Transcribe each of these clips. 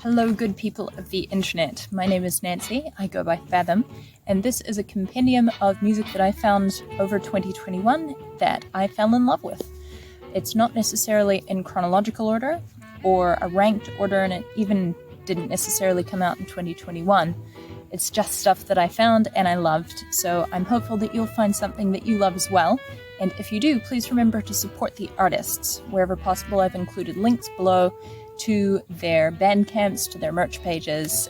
Hello, good people of the internet. My name is Nancy, I go by Fathom, and this is a compendium of music that I found over 2021 that I fell in love with. It's not necessarily in chronological order or a ranked order, and it even didn't necessarily come out in 2021. It's just stuff that I found and I loved, so I'm hopeful that you'll find something that you love as well. And if you do, please remember to support the artists. Wherever possible, I've included links below to their Bandcamps, to their merch pages.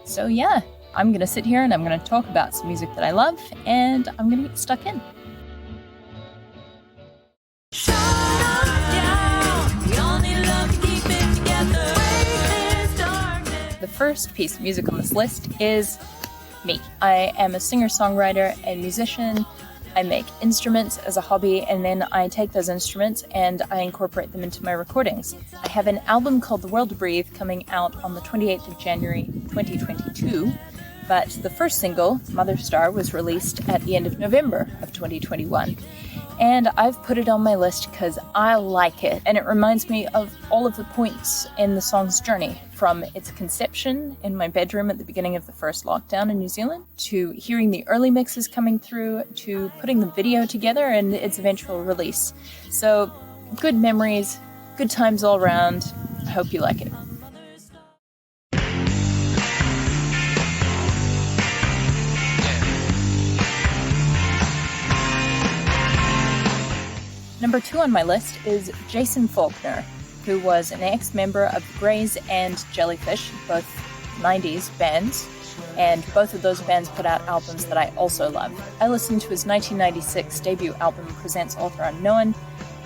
So yeah, I'm going to sit here and I'm going to talk about some music that I love, and I'm going to get stuck in. The first piece of music on this list is me. I am a singer-songwriter and musician. I make instruments as a hobby, and then I take those instruments and I incorporate them into my recordings. I have an album called The World to Breathe coming out on the 28th of January 2022, but the first single, Mother Star, was released at the end of November of 2021. And I've put it on my list because I like it, and it reminds me of all of the points in the song's journey, from its conception in my bedroom at the beginning of the first lockdown in New Zealand, to hearing the early mixes coming through, to putting the video together and its eventual release. So, good memories, good times all around. I hope you like it. Number 2 on my list is Jason Faulkner, who was an ex-member of the Greys and Jellyfish, both 90s bands, and both of those bands put out albums that I also love. I listened to his 1996 debut album, Presents Author Unknown,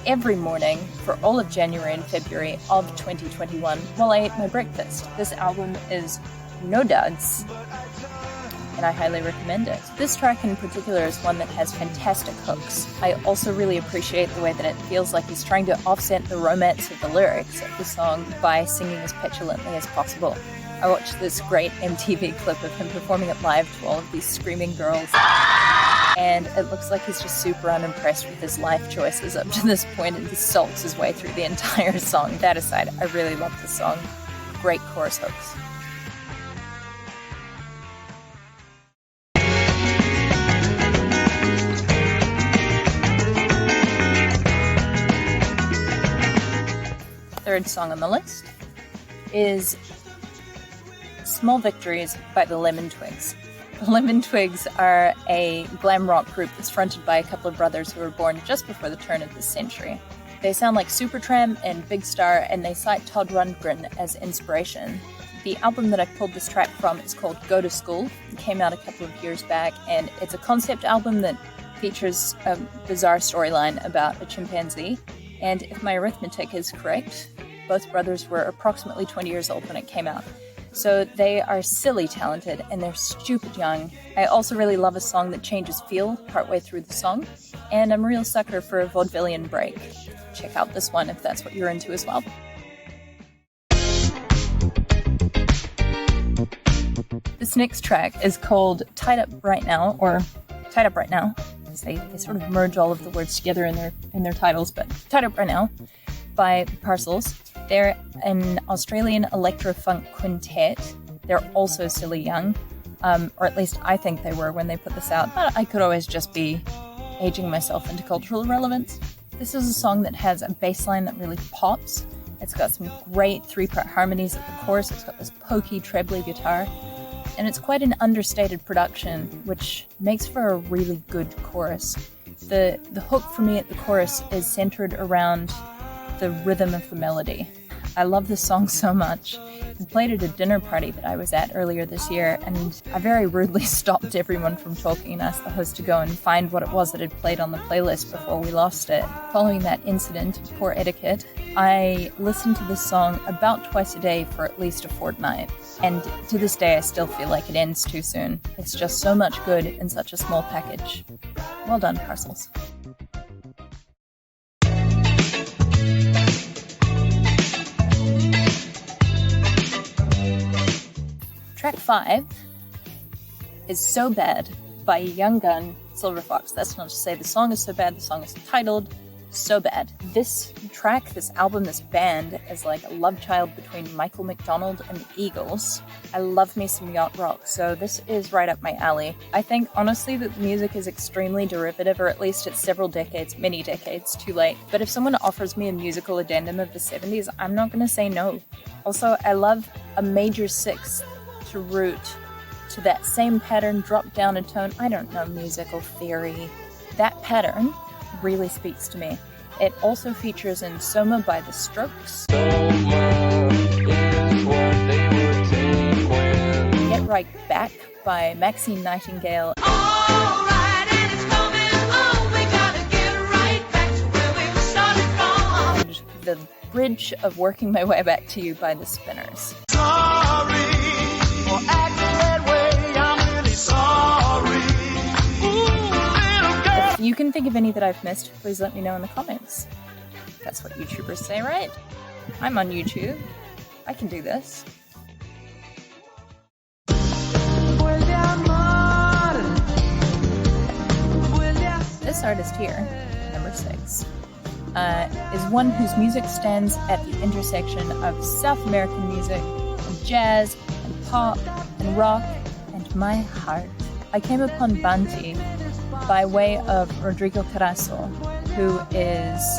every morning for all of January and February of 2021 while I ate my breakfast. This album is no duds, and I highly recommend it. This track in particular is one that has fantastic hooks. I also really appreciate the way that it feels like he's trying to offset the romance of the lyrics of the song by singing as petulantly as possible. I watched this great MTV clip of him performing it live to all of these screaming girls, and it looks like he's just super unimpressed with his life choices up to this point and just sulks his way through the entire song. That aside, I really love this song. Great chorus hooks. Third song on the list is Small Victories by the Lemon Twigs. The Lemon Twigs are a glam rock group that's fronted by a couple of brothers who were born just before the turn of this century. They sound like Supertramp and Big Star, and they cite Todd Rundgren as inspiration. The album that I pulled this track from is called Go to School. It came out a couple of years back, and it's a concept album that features a bizarre storyline about a chimpanzee. And if my arithmetic is correct, both brothers were approximately 20 years old when it came out. So they are silly talented and they're stupid young. I also really love a song that changes feel partway through the song, and I'm a real sucker for a vaudevillian break. Check out this one if that's what you're into as well. This next track is called Tied Up Right Now, or Tied Up Right Now. They sort of merge all of the words together in their titles, but Tied Up Right Now by Parcels. They're an Australian electro-funk quintet. They're also silly young, or at least I think they were when they put this out, but I could always just be aging myself into cultural irrelevance. This is a song that has a bass line that really pops. It's got some great 3-part harmonies at the chorus. It's got this pokey, trebly guitar. And it's quite an understated production, which makes for a really good chorus. The hook for me at the chorus is centered around the rhythm of the melody. I love this song so much. I played at a dinner party that I was at earlier this year, and I very rudely stopped everyone from talking and asked the host to go and find what it was that had played on the playlist before we lost it. Following that incident of poor etiquette, I listened to this song about twice a day for at least a fortnight. And to this day, I still feel like it ends too soon. It's just so much good in such a small package. Well done, Parcels. Track 5 is So Bad by Young Gun Silver Fox. That's not to say the song is so bad, the song is titled so bad. This track, this album, this band is like a love child between Michael McDonald and the Eagles. I love me some yacht rock, so this is right up my alley. I think, honestly, that the music is extremely derivative, or at least it's several decades, many decades too late. But if someone offers me a musical addendum of the 70s, I'm not going to say no. Also, I love a major sixth to root to that same pattern, drop down a tone. I don't know musical theory. That pattern really speaks to me. It also features in Soma by The Strokes, Get Right Back by Maxine Nightingale, Alright, and it's coming on. We gotta get right back to where we started from. and the bridge of Working My Way Back to You by The Spinners. Sorry for acting that way. I'm really sorry. Ooh, little girl. If you can think of any that I've missed, please let me know in the comments. That's what YouTubers say, right? I'm on YouTube. I can do this. This artist here, number 6, is one whose music stands at the intersection of South American music, and jazz, and pop, and rock, and my heart. I came upon Banti by way of Rodrigo Carasso, who is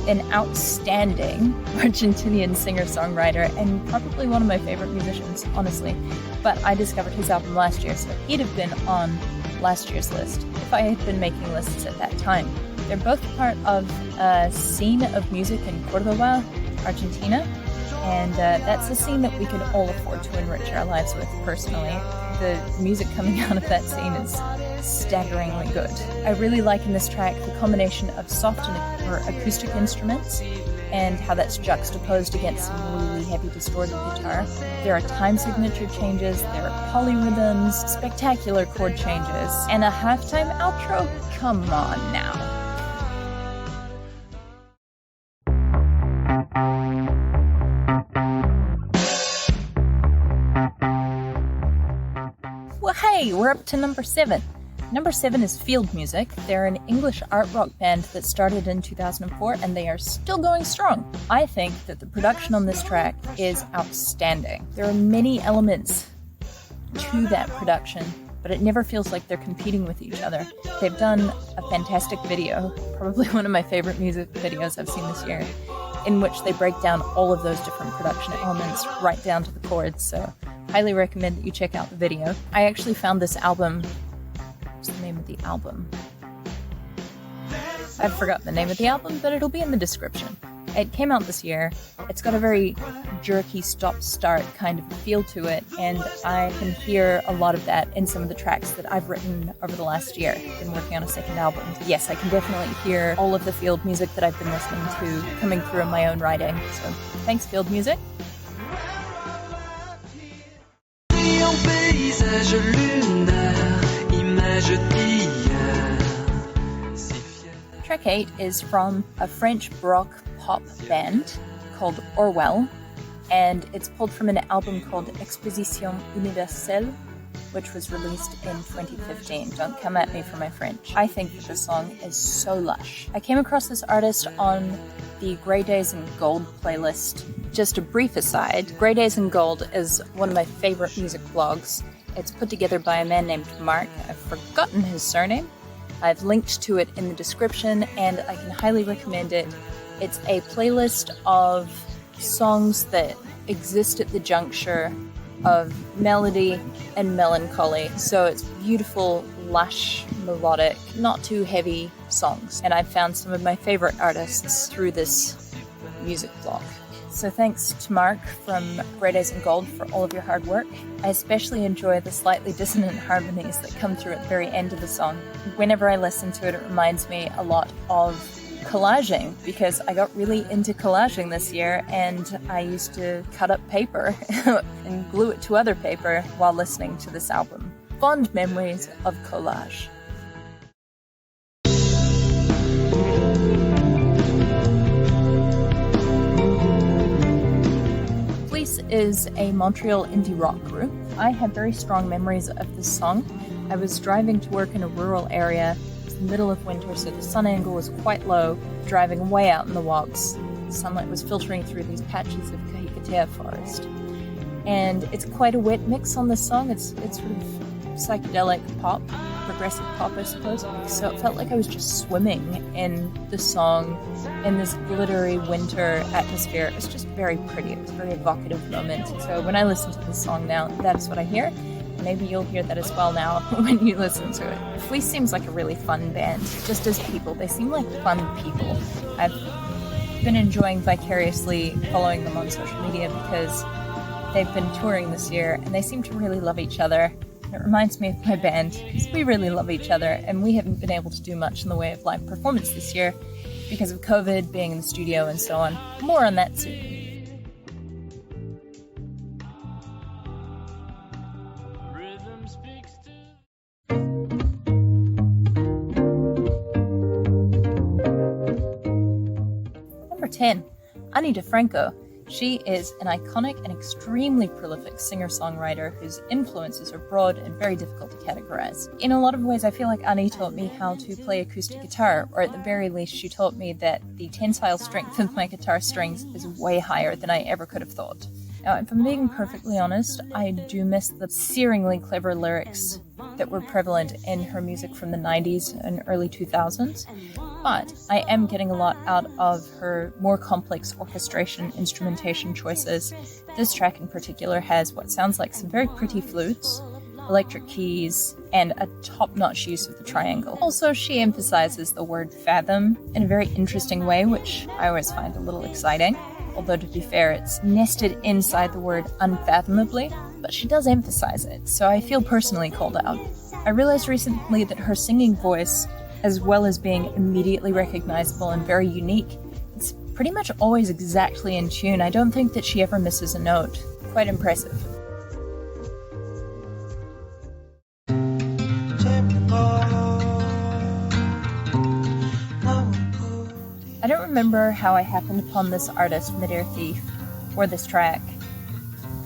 an outstanding Argentinian singer-songwriter and probably one of my favorite musicians, honestly. But I discovered his album last year, so he'd have been on last year's list if I had been making lists at that time. They're both part of a scene of music in Cordoba, Argentina, and that's a scene that we can all afford to enrich our lives with personally. The music coming out of that scene is staggeringly good. I really like in this track the combination of soft or acoustic instruments and how that's juxtaposed against some really heavy distorted guitar. There are time signature changes, there are polyrhythms, spectacular chord changes, and a halftime outro? Come on now. Well, hey, we're up to number 7. Number 7 is Field Music. They're an English art rock band that started in 2004 and they are still going strong. I think that the production on this track is outstanding. There are many elements to that production, but it never feels like they're competing with each other. They've done a fantastic video, probably one of my favorite music videos I've seen this year, in which they break down all of those different production elements right down to the chords, so highly recommend that you check out the video. I actually found this album. What's the name of the album? I've forgotten the name of the album, but it'll be in the description. It came out this year. It's got a very jerky stop-start kind of feel to it, and I can hear a lot of that in some of the tracks that I've written over the last year. I've been working on a second album. Yes, I can definitely hear all of the Field Music that I've been listening to coming through in my own writing. So, thanks, Field Music. Track 8 is from a French Baroque pop band called Orwell, and it's pulled from an album called Exposition Universelle, which was released in 2015. Don't come at me for my French. I think that this song is so lush. I came across this artist on the Grey Days in Gold playlist. Just a brief aside, Grey Days in Gold is one of my favorite music blogs. It's put together by a man named Mark. I've forgotten his surname. I've linked to it in the description, and I can highly recommend it. It's a playlist of songs that exist at the juncture of melody and melancholy. So it's beautiful, lush, melodic, not too heavy songs. And I've found some of my favorite artists through this music blog. So thanks to Mark from Grey Days in Gold for all of your hard work. I especially enjoy the slightly dissonant harmonies that come through at the very end of the song. Whenever I listen to it, it reminds me a lot of collaging, because I got really into collaging this year, and I used to cut up paper and glue it to other paper while listening to this album. Fond memories of collage. Fleece is a Montreal indie rock group. I have very strong memories of this song. I was driving to work in a rural area. It was the middle of winter, so the sun angle was quite low, driving way out in the wogs. Sunlight was filtering through these patches of kahikatea forest. And it's quite a wet mix on this song. It's sort of psychedelic pop, progressive pop, I suppose. So it felt like I was just swimming in the song in this glittery winter atmosphere. It was just very pretty. It was a very evocative moment. So when I listen to this song now, that's what I hear. Maybe you'll hear that as well now when you listen to it. Fleece seems like a really fun band, just as people. They seem like fun people. I've been enjoying vicariously following them on social media because they've been touring this year and they seem to really love each other. It reminds me of my band because we really love each other and we haven't been able to do much in the way of live performance this year because of COVID, being in the studio and so on. More on that soon. Number 10, Ani DeFranco. She is an iconic and extremely prolific singer-songwriter whose influences are broad and very difficult to categorize. In a lot of ways, I feel like Ani taught me how to play acoustic guitar, or at the very least, she taught me that the tensile strength of my guitar strings is way higher than I ever could have thought. Now, if I'm being perfectly honest, I do miss the searingly clever lyrics that were prevalent in her music from the 90s and early 2000s. But I am getting a lot out of her more complex orchestration instrumentation choices. This track in particular has what sounds like some very pretty flutes, electric keys, and a top-notch use of the triangle. Also, she emphasizes the word fathom in a very interesting way, which I always find a little exciting. Although, to be fair, it's nested inside the word unfathomably, but she does emphasize it, so I feel personally called out. I realized recently that her singing voice, as well as being immediately recognizable and very unique, it's pretty much always exactly in tune. I don't think that she ever misses a note. Quite impressive. I don't remember how I happened upon this artist, Midair Thief, or this track,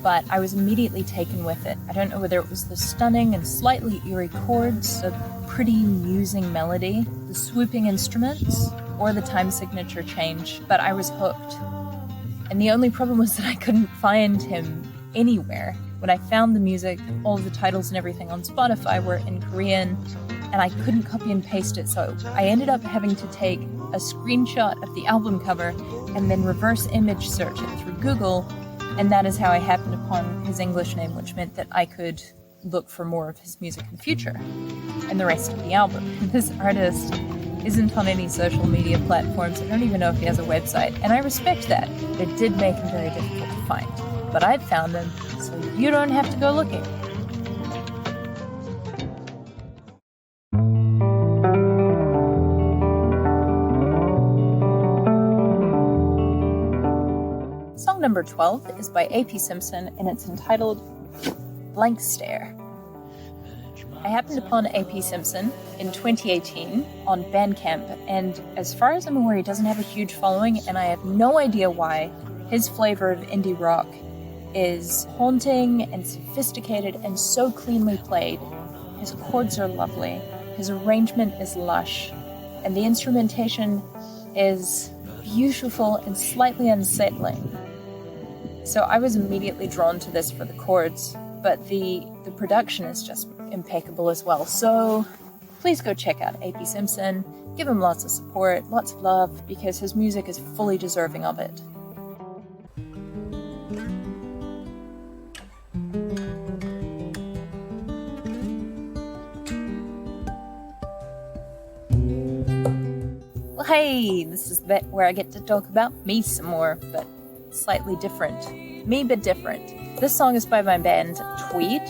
but I was immediately taken with it. I don't know whether it was the stunning and slightly eerie chords, the pretty musing melody, the swooping instruments, or the time signature change, but I was hooked. And the only problem was that I couldn't find him anywhere. When I found the music, all of the titles and everything on Spotify were in Korean, and I couldn't copy and paste it, so I ended up having to take a screenshot of the album cover and then reverse image search it through Google, and that is how I happened upon his English name, which meant that I could look for more of his music in the future, and the rest of the album. This artist isn't on any social media platforms. I don't even know if he has a website, and I respect that. It did make him very difficult to find, but I've found him, so you don't have to go looking. Song number 12 is by A.P. Simpson, and it's entitled Blank Stare. I happened upon A.P. Simpson in 2018 on Bandcamp, and as far as I'm aware, he doesn't have a huge following, and I have no idea why. His flavor of indie rock is haunting and sophisticated and so cleanly played. His chords are lovely, his arrangement is lush, and the instrumentation is beautiful and slightly unsettling. So I was immediately drawn to this for the chords, but the production is just impeccable as well. So please go check out A.P. Simpson, give him lots of support, lots of love, because his music is fully deserving of it. Well, hey, this is the bit where I get to talk about me some more, but slightly different. Me, but different. This song is by my band, Tweed.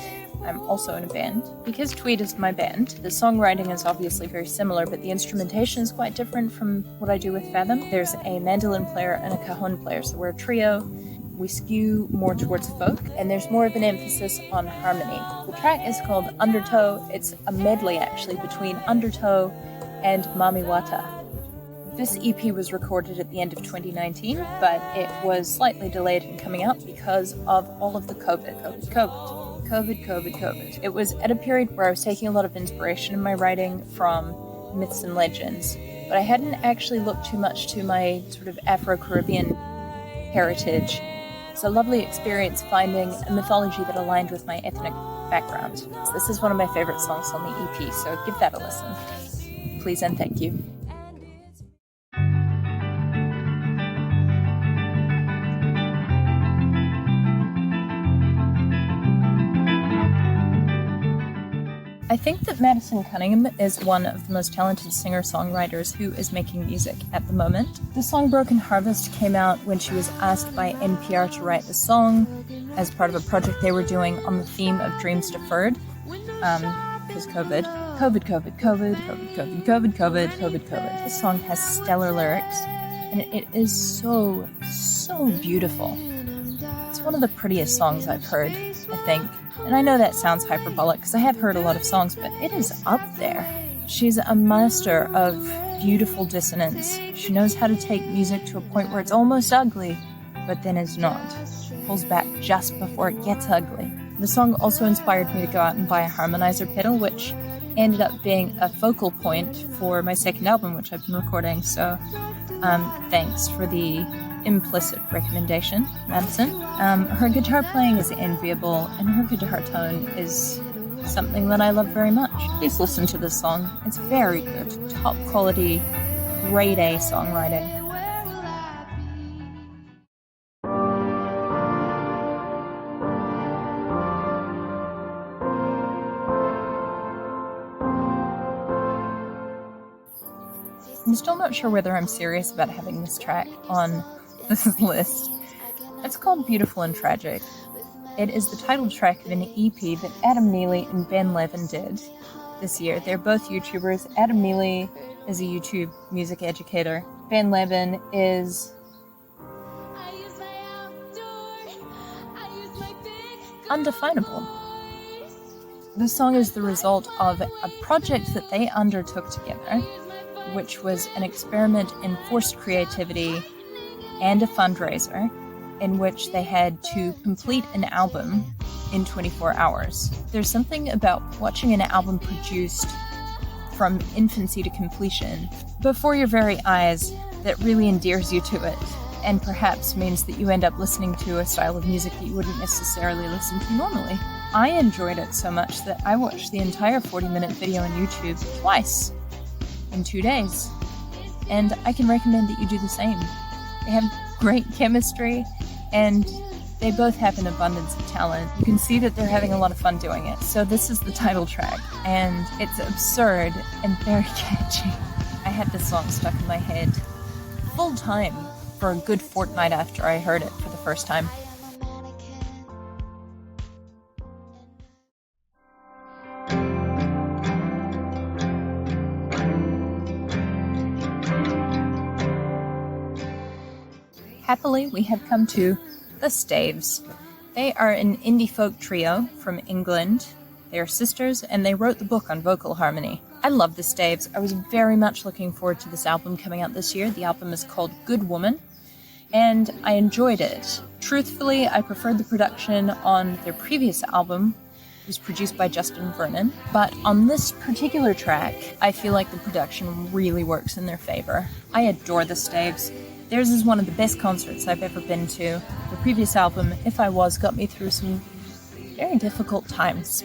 I'm also in a band. Because Tweed is my band, the songwriting is obviously very similar, but the instrumentation is quite different from what I do with Fathom. There's a mandolin player and a cajon player, so we're a trio. We skew more towards folk, and there's more of an emphasis on harmony. The track is called Undertow. It's a medley, actually, between Undertow and Mamiwata. This EP was recorded at the end of 2019, but it was slightly delayed in coming out because of all of the COVID. It was at a period where I was taking a lot of inspiration in my writing from myths and legends, but I hadn't actually looked too much to my sort of Afro-Caribbean heritage. It's a lovely experience finding a mythology that aligned with my ethnic background. So this is one of my favorite songs on the EP, so give that a listen. Please and thank you. I think that Madison Cunningham is one of the most talented singer-songwriters who is making music at the moment. The song Broken Harvest came out when she was asked by NPR to write the song as part of a project they were doing on the theme of dreams deferred. Because COVID. This song has stellar lyrics, and it is so beautiful. It's one of the prettiest songs I've heard, I think. And I know that sounds hyperbolic because I have heard a lot of songs, but it is up there. She's a master of beautiful dissonance. She knows how to take music to a point where it's almost ugly, but then is not. Pulls back just before it gets ugly. The song also inspired me to go out and buy a harmonizer pedal, which ended up being a focal point for my second album, which I've been recording. So thanks for the implicit recommendation, Madison. Her guitar playing is enviable, and her guitar tone is something that I love very much. Please listen to this song. It's very good. Top quality, grade A songwriting. I'm still not sure whether I'm serious about having this track on this list. It's called Beautiful and Tragic. It is the title track of an EP that Adam Neely and Ben Levin did this year. They're both YouTubers. Adam Neely is a YouTube music educator. Ben Levin is undefinable. The song is the result of a project that they undertook together, which was an experiment in forced creativity and a fundraiser in which they had to complete an album in 24 hours. There's something about watching an album produced from infancy to completion before your very eyes that really endears you to it, and perhaps means that you end up listening to a style of music that you wouldn't necessarily listen to normally. I enjoyed it so much that I watched the entire 40-minute video on YouTube twice in 2 days, and I can recommend that you do the same. They have great chemistry, and they both have an abundance of talent. You can see that they're having a lot of fun doing it. So this is the title track, and it's absurd and very catchy. I had this song stuck in my head full time for a good fortnight after I heard it for the first time. Happily, we have come to the Staves. They are an indie folk trio from England. They are sisters, and they wrote the book on vocal harmony. I love the Staves. I was very much looking forward to this album coming out this year. The album is called Good Woman, and I enjoyed it. Truthfully, I preferred the production on their previous album. It was produced by Justin Vernon, but on this particular track, I feel like the production really works in their favor. I adore the Staves. Theirs is one of the best concerts I've ever been to. The previous album, If I Was, got me through some very difficult times.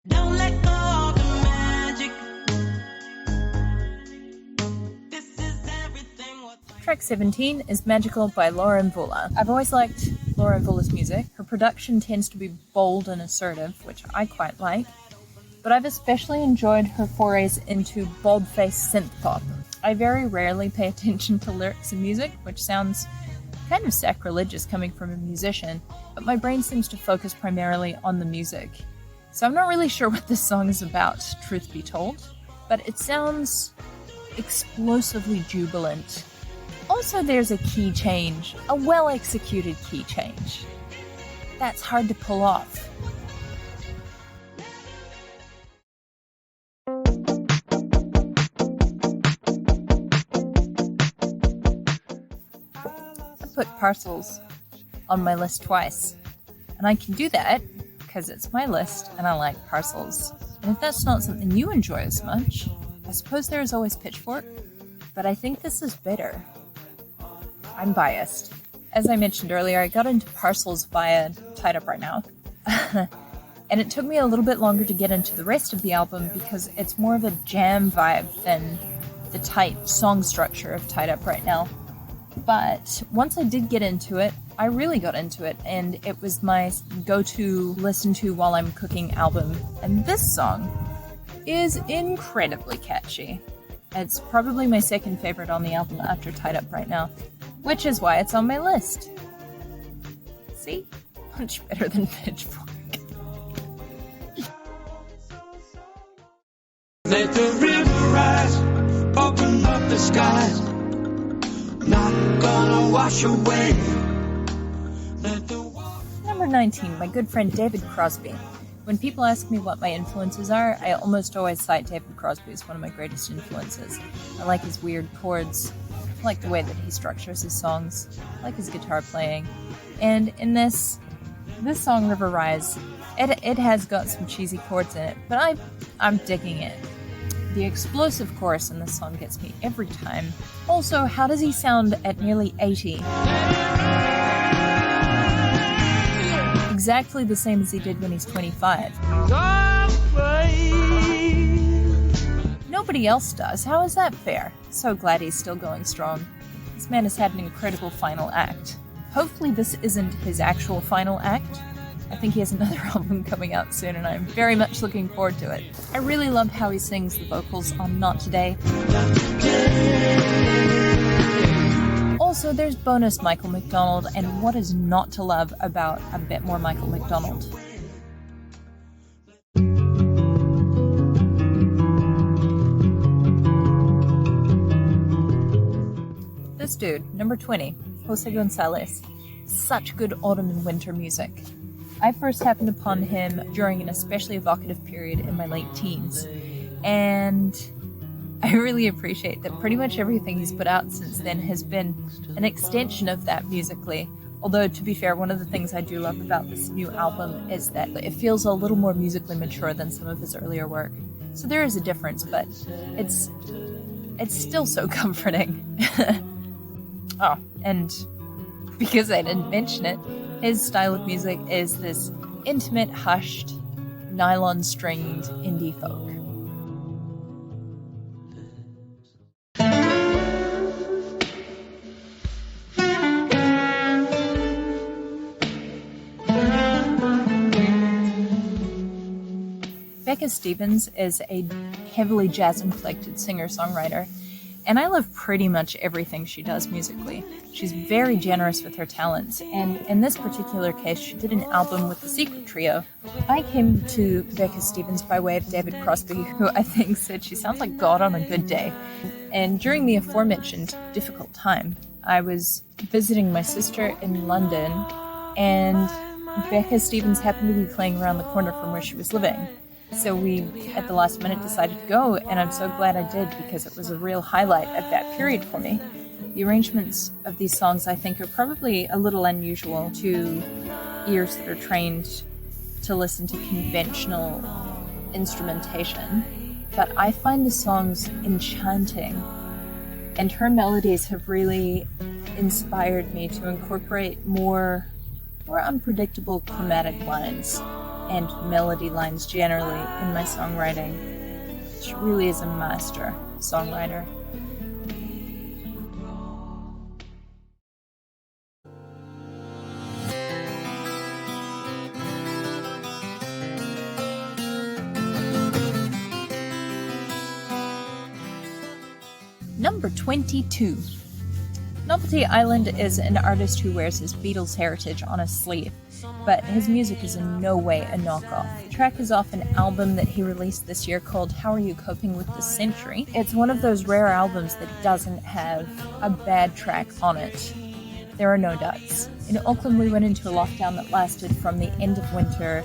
Don't let go of the magic. This is everything what Track 17 is Magical by Laura Mvula. I've always liked Laura Mvula's music. Her production tends to be bold and assertive, which I quite like, but I've especially enjoyed her forays into bold-faced synth pop. I very rarely pay attention to lyrics in music, which sounds kind of sacrilegious coming from a musician, but my brain seems to focus primarily on the music. So I'm not really sure what this song is about, truth be told, but it sounds explosively jubilant. Also, there's a key change, a well-executed key change. That's hard to pull off. I put Parcels on my list twice. And I can do that because it's my list and I like parcels. And if that's not something you enjoy as much, I suppose there is always Pitchfork, but I think this is better. I'm biased. As I mentioned earlier, I got into parcels via Tied Up Right Now. And it took me a little bit longer to get into the rest of the album because it's more of a jam vibe than the tight song structure of Tied Up Right Now. But once I did get into it, I really got into it, and it was my go-to listen to while I'm cooking album. And this song is incredibly catchy. It's probably my second favorite on the album after Tied Up Right Now, which is why it's on my list. See? Much better than Pitchfork. Let the river rise, open up the skies, not gonna wash away. Let the Number 19, my good friend David Crosby. When people ask me what my influences are, I almost always cite David Crosby as one of my greatest influences. I like his weird chords, I like the way that he structures his songs, I like his guitar playing. And in this song, River Rise, it has got some cheesy chords in it, but I'm digging it. The explosive chorus in this song gets me every time. Also, how does he sound at nearly 80? Exactly the same as he did when he's 25. Nobody else does. How is that fair? So glad he's still going strong. This man has had an incredible final act. Hopefully this isn't his actual final act. I think he has another album coming out soon, and I'm very much looking forward to it. I really love how he sings the vocals on Not Today. Also, there's bonus Michael McDonald, and what is not to love about a bit more Michael McDonald? This dude, number 20, Jose Gonzalez. Such good autumn and winter music. I first happened upon him during an especially evocative period in my late teens, and I really appreciate that pretty much everything he's put out since then has been an extension of that musically. Although, to be fair, one of the things I do love about this new album is that it feels a little more musically mature than some of his earlier work. So there is a difference, but it's still so comforting. Oh, and because I didn't mention it, his style of music is this intimate, hushed, nylon-stringed indie folk. Becca Stevens is a heavily jazz-inflected singer-songwriter, and I love pretty much everything she does musically. She's very generous with her talents, and in this particular case, she did an album with the Secret Trio. I came to Becca Stevens by way of David Crosby, who I think said she sounds like God on a good day. And during the aforementioned difficult time, I was visiting my sister in London, and Becca Stevens happened to be playing around the corner from where she was living. So we, at the last minute, decided to go, and I'm so glad I did because it was a real highlight of that period for me. The arrangements of these songs, I think, are probably a little unusual to ears that are trained to listen to conventional instrumentation, but I find the songs enchanting, and her melodies have really inspired me to incorporate more unpredictable chromatic lines and melody lines generally in my songwriting. She really is a master songwriter. Number 22. Novelty Island is an artist who wears his Beatles heritage on his sleeve, but his music is in no way a knockoff. The track is off an album that he released this year called How Are You Coping With the Century? It's one of those rare albums that doesn't have a bad track on it. There are no duds. In Auckland, we went into a lockdown that lasted from the end of winter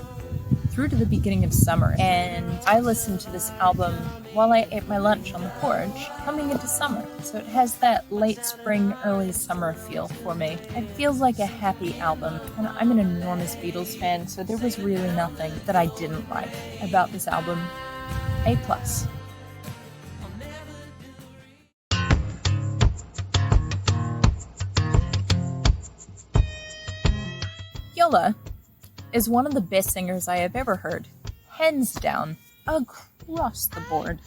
through to the beginning of summer. And I listened to this album while I ate my lunch on the porch coming into summer. So it has that late spring, early summer feel for me. It feels like a happy album. And I'm an enormous Beatles fan, so there was really nothing that I didn't like about this album. A+. Yola is one of the best singers I have ever heard, hands down, across the board.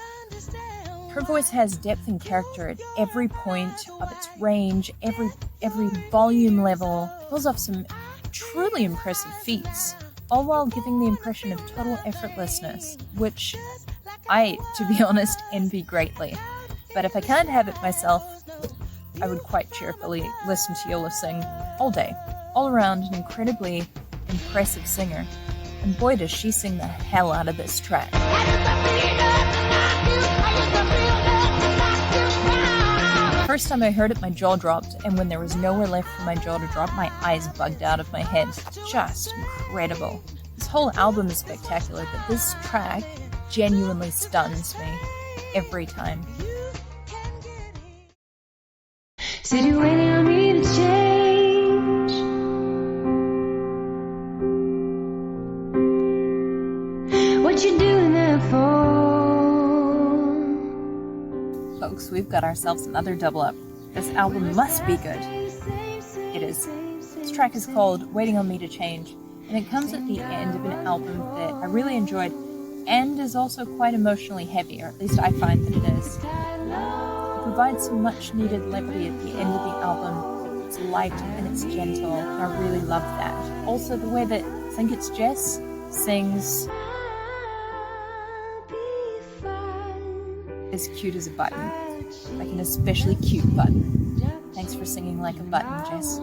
Her voice has depth and character at every point of its range, every volume level, pulls off some truly impressive feats, all while giving the impression of total effortlessness, which I, to be honest, envy greatly. But if I can't have it myself, I would quite cheerfully listen to Yola sing all day. All around an incredibly impressive singer, and boy does she sing the hell out of this track. First time I heard it, my jaw dropped, and when there was nowhere left for my jaw to drop, my eyes bugged out of my head. Just incredible. This whole album is spectacular, but this track genuinely stuns me every time. Said you waiting on me to change. What you doing there for? Folks, we've got ourselves another double up. This album must be good. It is. This track is called Waiting on Me to Change, and it comes at the end of an album that I really enjoyed and is also quite emotionally heavy, or at least I find that it is. It provides some much needed levity at the end of the album. It's light and it's gentle, and I really love that. Also the way that, I think it's Jess, sings as cute as a button, like an especially cute button. Thanks for singing like a button, Jess.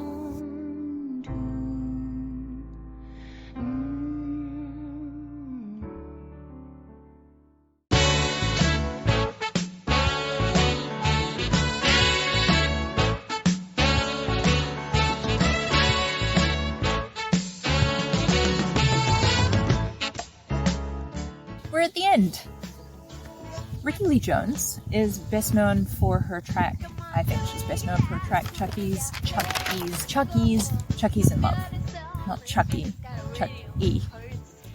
We're at the end. Rickie Lee Jones is best known for her track, I think she's best known for her track Chucky's in Love. Not Chucky, Chuck-E.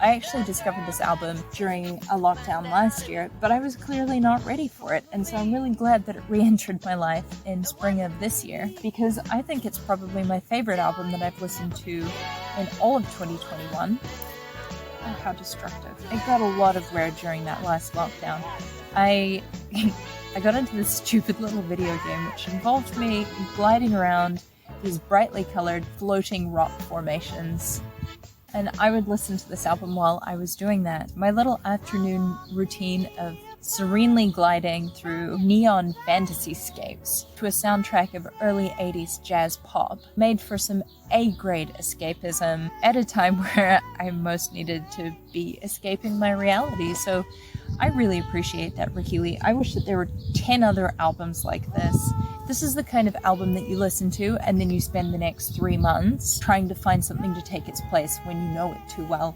I actually discovered this album during a lockdown last year, but I was clearly not ready for it, and so I'm really glad that it re-entered my life in spring of this year, because I think it's probably my favorite album that I've listened to in all of 2021. Oh, how destructive. It got a lot of rare during that last lockdown. I got into this stupid little video game which involved me gliding around these brightly colored floating rock formations. And I would listen to this album while I was doing that. My little afternoon routine of serenely gliding through neon fantasy-scapes to a soundtrack of early 80s jazz pop made for some A-grade escapism at a time where I most needed to be escaping my reality. So I really appreciate that, Rickie Lee. I wish that there were 10 other albums like this. This is the kind of album that you listen to and then you spend the next 3 months trying to find something to take its place when you know it too well.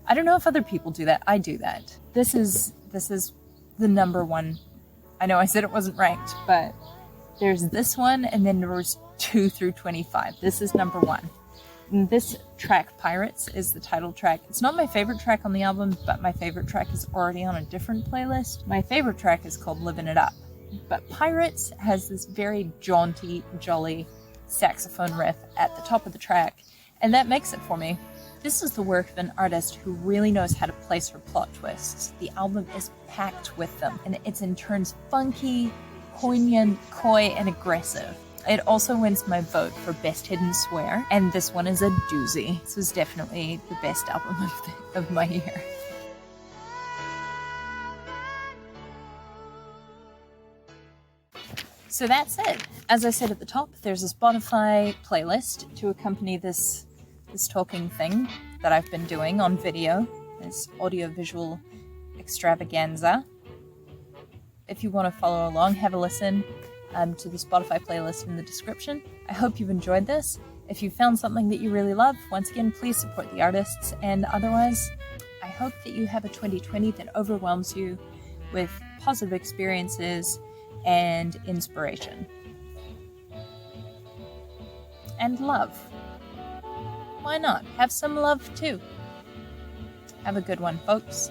I don't know if other people do that. I do that. This is the number one. I know I said it wasn't ranked, but there's this one and then there was 2 through 25. This is number 1. And this track, Pirates, is the title track. It's not my favorite track on the album, but my favorite track is already on a different playlist. My favorite track is called Livin' It Up. But Pirates has this very jaunty, jolly saxophone riff at the top of the track, and that makes it for me. This is the work of an artist who really knows how to place her plot twists. The album is packed with them, and it's in turns funky, poignant, coy, and aggressive. It also wins my vote for Best Hidden Swear, and this one is a doozy. This was definitely the best album of my year. So that's it. As I said at the top, there's a Spotify playlist to accompany this talking thing that I've been doing on video, this audiovisual extravaganza. If you want to follow along, have a listen to the Spotify playlist in the description. I hope you've enjoyed this. If you found something that you really love, once again, please support the artists, and otherwise, I hope that you have a 2020 that overwhelms you with positive experiences and inspiration. And love. Why not? Have some love too. Have a good one, folks.